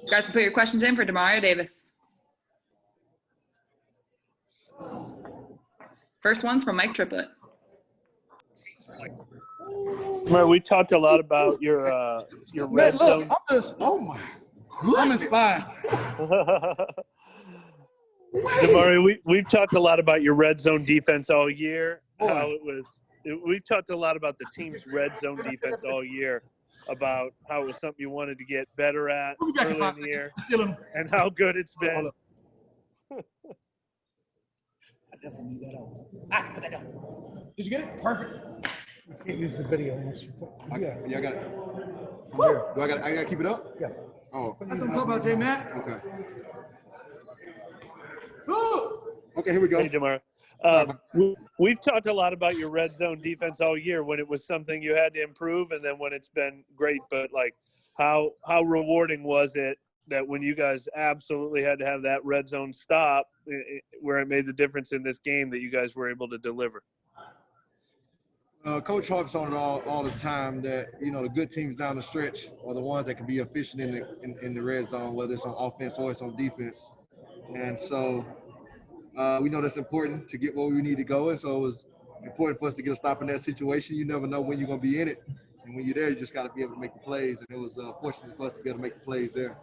You guys can put your questions in for Demario Davis. First one's from Mike Triplett. Right, we talked a lot about your red zone. Oh my goodness. I'm inspired. Demario, we've talked a lot about your red zone defense all year. How it was. We've talked a lot about the team's red zone defense all year, about how it was something you wanted to get better at early in the year, and how good it's been. I definitely need that out. Put that down. Did you get it? Perfect. You can't use the video unless you put. Yeah, I got it. Here. I got to keep it up? Yeah. Oh. That's what I'm talking about, J Matt. Okay. Okay, here we go. Hey, Demario. We've talked a lot about your red zone defense all year, when it was something you had to improve, and then when it's been great. But like, how rewarding was it that when you guys absolutely had to have that red zone stop, where it made the difference in this game, that you guys were able to deliver? Coach harps on it all the time that, you know, the good teams down the stretch are the ones that can be efficient in the red zone, whether it's on offense or it's on defense. And so we know that's important to get where we need to go. And so it was important for us to get a stop in that situation. You never know when you're going to be in it. And when you're there, you just got to be able to make the plays. And it was fortunate for us to be able to make the plays there.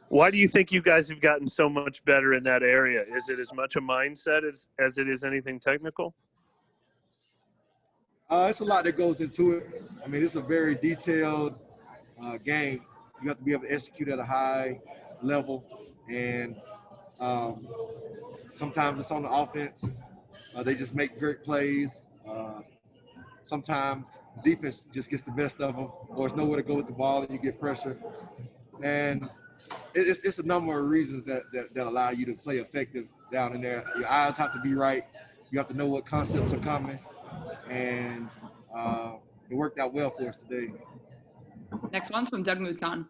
Why do you think you guys have gotten so much better in that area? Is it as much a mindset as it is anything technical? It's a lot that goes into it. I mean, it's a very detailed game. You have to be able to execute at a high level. And sometimes it's on the offense. They just make great plays. Sometimes defense just gets the best of them, or it's nowhere to go with the ball and you get pressure. And it's a number of reasons that allow you to play effective down in there. Your eyes have to be right. You have to know what concepts are coming. And it worked out well for us today. Next one's from Doug Moutson.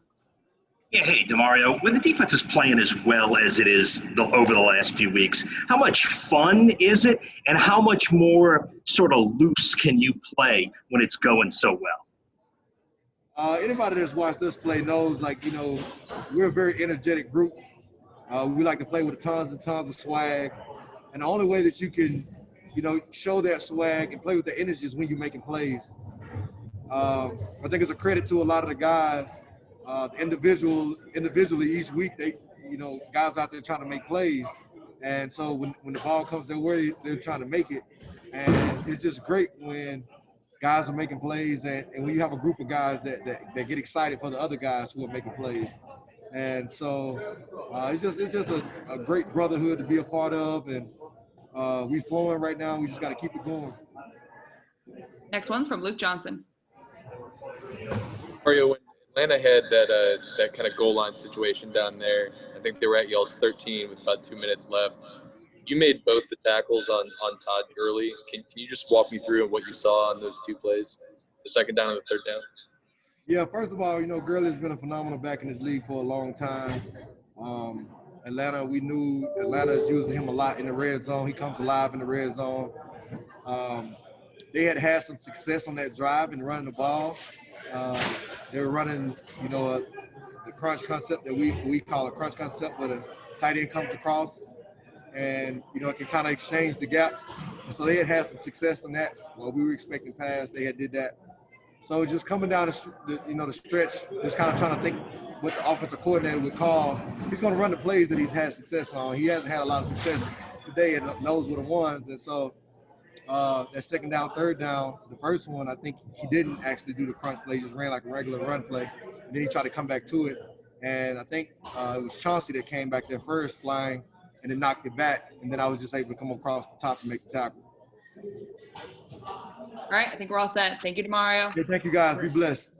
Yeah, hey, Demario, when the defense is playing as well as it is over the last few weeks, how much fun is it, and how much more sort of loose can you play when it's going so well? Anybody that's watched us play knows, like, you know, we're a very energetic group. We like to play with tons and tons of swag. And the only way that you can, you know, show that swag and play with the energy is when you're making plays. I think it's a credit to a lot of the guys. Individually each week, they, you know, guys out there trying to make plays. And so when the ball comes their way, they're trying to make it. And it's just great when guys are making plays, and when you have a group of guys that get excited for the other guys who are making plays. And so it's just a great brotherhood to be a part of, and we're flowing right now. We just got to keep it going. Next one's from Luke Johnson. Mario, when Atlanta had that kind of goal line situation down there, I think they were at y'all's 13 with about 2 minutes left. You made both the tackles on Todd Gurley. Can you just walk me through what you saw on those two plays, the second down and the third down? Yeah, first of all, you know, Gurley's been a phenomenal back in this league for a long time. Atlanta, we knew Atlanta is using him a lot in the red zone. He comes alive in the red zone. They had some success on that drive and running the ball. They were running, you know, the crunch concept that we call a crunch concept, where the tight end comes across and, you know, it can kind of exchange the gaps. And so they had some success in that. While we were expecting pass, they did that. So just coming down the stretch, just kind of trying to think what the offensive coordinator would call. He's going to run the plays that he's had success on. He hasn't had a lot of success today, and those were the ones. And so that second down, third down, the first one, I think he didn't actually do the crunch play. He just ran like a regular run play. And then he tried to come back to it. And I think it was Chauncey that came back there first, flying, and then knocked it back. And then I was just able to come across the top and make the tackle. All right, I think we're all set. Thank you, Demario. Okay, thank you, guys. Be blessed.